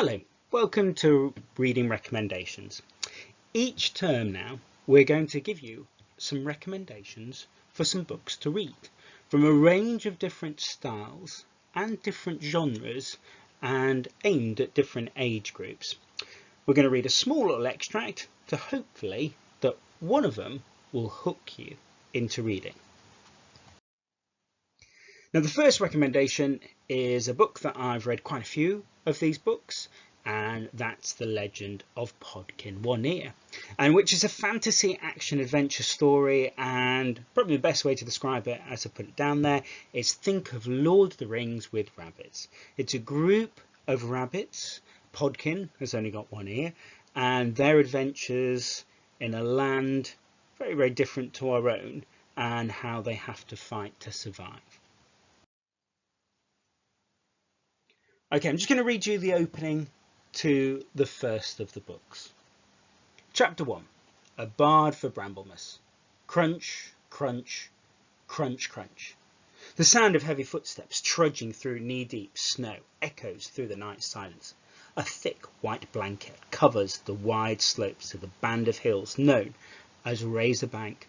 Hello, welcome to Reading Recommendations. Each term now we're going to give you some recommendations for some books to read from a range of different styles and different genres and aimed at different age groups. We're going to read a small little extract to hopefully that one of them will hook you into reading. Now the first recommendation is a book that I've read quite a few of these books, and that's The Legend of Podkin One Ear, and which is a fantasy action adventure story, and probably the best way to describe it as I put it down there is think of Lord of the Rings with rabbits. It's a group of rabbits. Podkin has only got one ear, and their adventures in a land very, very different to our own and how they have to fight to survive. Okay, I'm just going to read you the opening to the first of the books. Chapter 1. A Bard for Bramblemas. Crunch, crunch, crunch, crunch. The sound of heavy footsteps trudging through knee-deep snow echoes through the night silence. A thick white blanket covers the wide slopes of the band of hills known as Razorback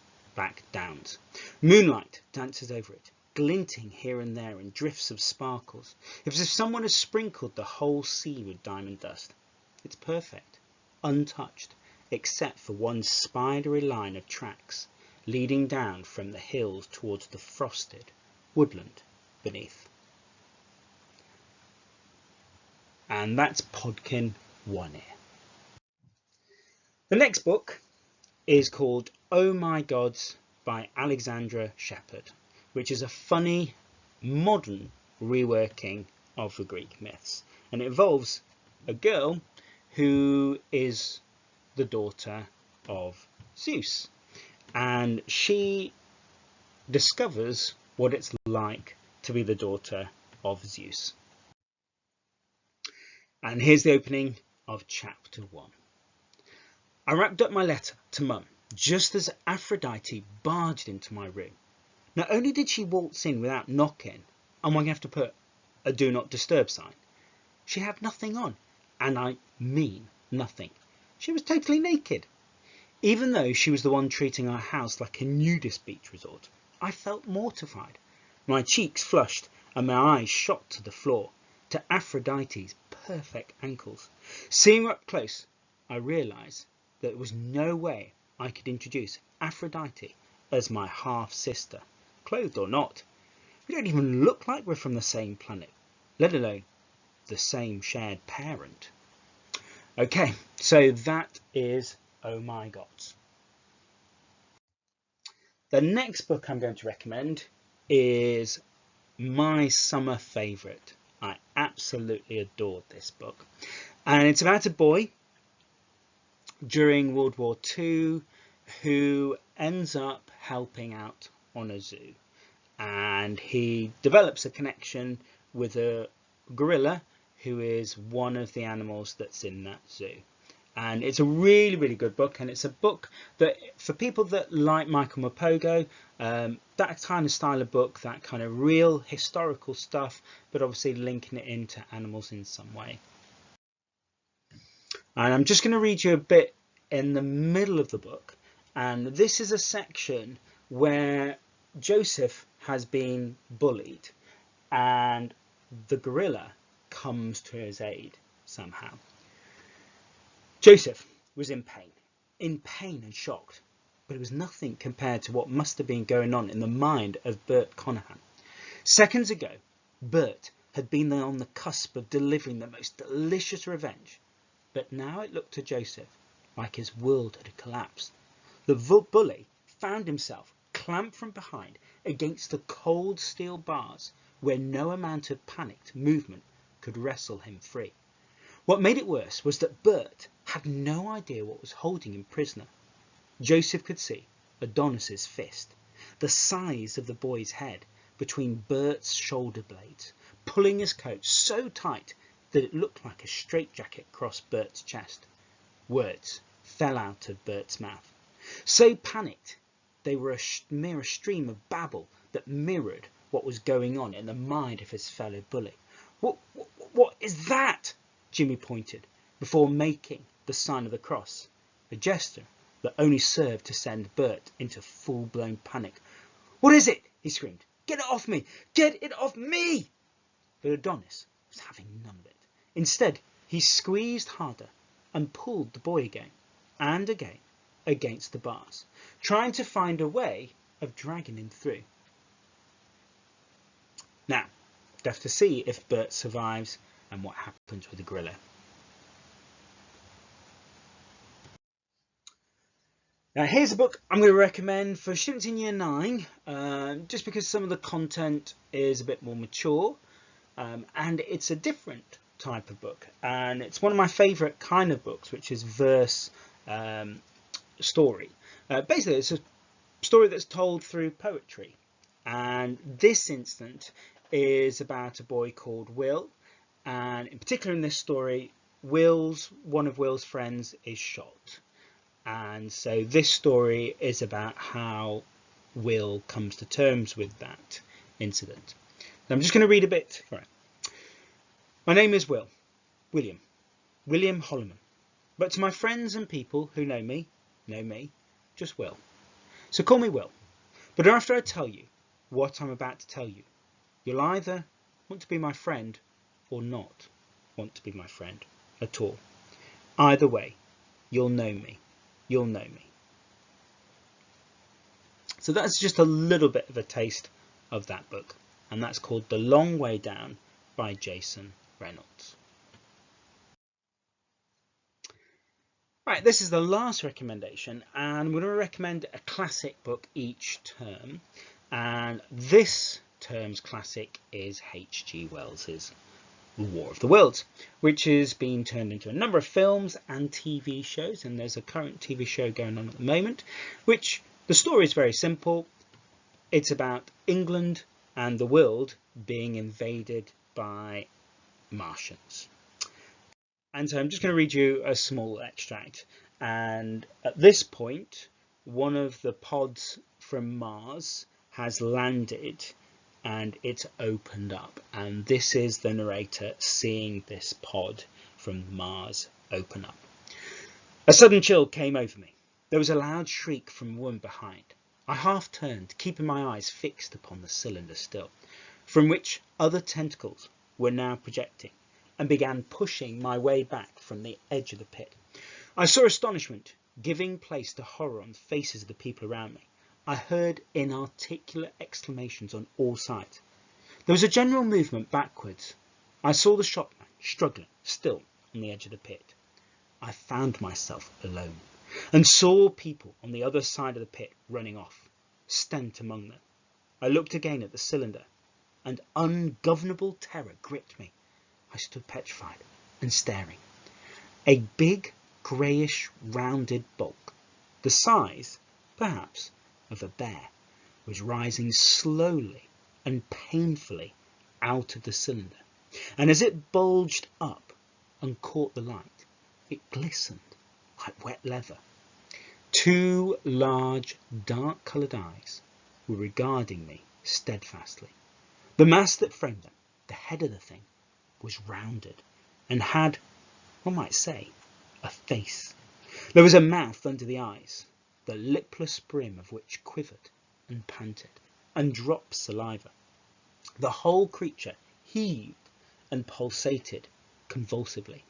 Downs. Moonlight dances over it, glinting here and there in drifts of sparkles, as if someone has sprinkled the whole sea with diamond dust. It's perfect, untouched, except for one spidery line of tracks leading down from the hills towards the frosted woodland beneath. And that's Podkin One Ear. The next book is called Oh My Gods by Alexandra Sheppard, which is a funny, modern reworking of the Greek myths. And it involves a girl who is the daughter of Zeus. And she discovers what it's like to be the daughter of Zeus. And here's the opening of chapter 1. I wrapped up my letter to Mum just as Aphrodite barged into my room. Not only did she waltz in without knocking, and I have to put a do not disturb sign, she had nothing on, and I mean nothing. She was totally naked. Even though she was the one treating our house like a nudist beach resort, I felt mortified. My cheeks flushed and my eyes shot to the floor, to Aphrodite's perfect ankles. Seeing her up close, I realised that there was no way I could introduce Aphrodite as my half-sister. Clothed or not. We don't even look like we're from the same planet, let alone the same shared parent. Okay, so that is Oh My Gods. The next book I'm going to recommend is my summer favourite. I absolutely adored this book. And it's about a boy during World War II who ends up helping out on a zoo, and he develops a connection with a gorilla who is one of the animals that's in that zoo. And it's a really, really good book, and it's a book that for people that like Michael Mapogo, that kind of style of book, that kind of real historical stuff, but obviously linking it into animals in some way. And I'm just going to read you a bit in the middle of the book, and this is a section where Joseph has been bullied and the gorilla comes to his aid somehow. Joseph was in pain and shocked, but it was nothing compared to what must have been going on in the mind of Bert Conahan. Seconds ago, Bert had been on the cusp of delivering the most delicious revenge, but now it looked to Joseph like his world had collapsed. The bully found himself clamped from behind against the cold steel bars where no amount of panicked movement could wrestle him free. What made it worse was that Bert had no idea what was holding him prisoner. Joseph could see Adonis's fist, the size of the boy's head, between Bert's shoulder blades, pulling his coat so tight that it looked like a straitjacket across Bert's chest. Words fell out of Bert's mouth. So panicked, they were a mere stream of babble that mirrored what was going on in the mind of his fellow bully. What is that? Jimmy pointed, before making the sign of the cross, a gesture that only served to send Bert into full-blown panic. "What is it?" he screamed. "Get it off me! Get it off me!" But Adonis was having none of it. Instead, he squeezed harder and pulled the boy again and again against the bars, trying to find a way of dragging him through. Now, we have to see if Bert survives and what happens with the gorilla. Now, here's a book I'm going to recommend for students in Year 9, just because some of the content is a bit more mature, and it's a different type of book, and it's one of my favourite kind of books, which is verse story. Basically, it's a story that's told through poetry, and this instance is about a boy called Will, and in particular in this story, one of Will's friends is shot, and so this story is about how Will comes to terms with that incident. Now, I'm just going to read a bit for it. My name is William Holloman, but to my friends and people who know me, just Will. So call me Will. But after I tell you what I'm about to tell you, you'll either want to be my friend or not want to be my friend at all. Either way, you'll know me. So that's just a little bit of a taste of that book, and that's called The Long Way Down by Jason Reynolds. Right, this is the last recommendation, and I'm going to recommend a classic book each term, and this term's classic is H.G. Wells's The War of the Worlds, which has been turned into a number of films and TV shows, and there's a current TV show going on at the moment, which the story is very simple. It's about England and the world being invaded by Martians. And so I'm just going to read you a small extract, and at this point one of the pods from Mars has landed and it's opened up, and this is the narrator seeing this pod from Mars open up. A sudden chill came over me. There was a loud shriek from a woman behind. I half turned, keeping my eyes fixed upon the cylinder still, from which other tentacles were now projecting, and began pushing my way back from the edge of the pit. I saw astonishment giving place to horror on the faces of the people around me. I heard inarticulate exclamations on all sides. There was a general movement backwards. I saw the shopman struggling still on the edge of the pit. I found myself alone and saw people on the other side of the pit running off, Stent among them. I looked again at the cylinder, and ungovernable terror gripped me. I stood petrified and staring. A big, greyish, rounded bulk, the size, perhaps, of a bear, was rising slowly and painfully out of the cylinder, and as it bulged up and caught the light, it glistened like wet leather. Two large, dark-coloured eyes were regarding me steadfastly. The mass that framed them, the head of the thing, was rounded and had, one might say, a face. There was a mouth under the eyes, the lipless brim of which quivered and panted and dropped saliva. The whole creature heaved and pulsated convulsively.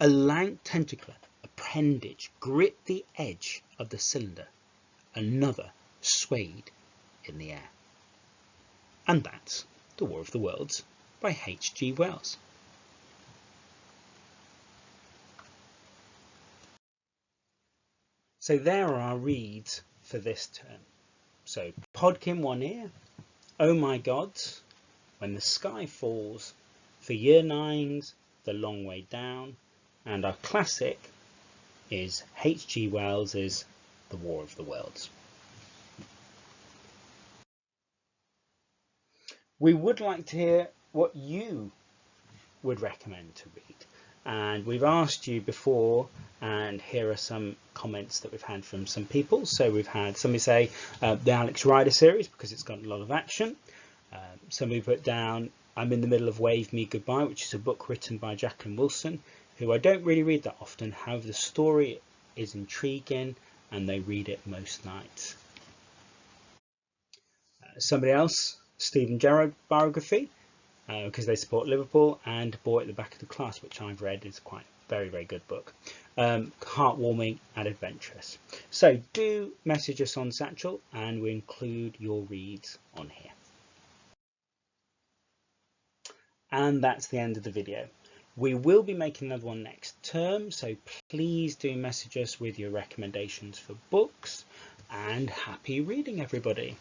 A lank tentacular appendage gripped the edge of the cylinder. Another swayed in the air. And that's The War of the Worlds by H.G. Wells. So there are our reads for this term. So Podkin One Ear, Oh My Gods, When the Sky Falls, for Year 9's The Long Way Down, and our classic is H.G. Wells's The War of the Worlds. We would like to hear what you would recommend to read, and we've asked you before, and here are some comments that we've had from some people. So we've had somebody say the Alex Rider series because it's got a lot of action. Somebody put down I'm in the middle of Wave Me Goodbye, which is a book written by Jacqueline Wilson, who I don't really read that often. However, the story is intriguing and they read it most nights. Somebody else, Stephen Gerrard biography, because they support Liverpool, and Boy at the Back of the Class, which I've read, is quite very, very good book. Heartwarming and adventurous. So do message us on Satchel and we include your reads on here. And that's the end of the video. We will be making another one next term, so please do message us with your recommendations for books, and happy reading, everybody.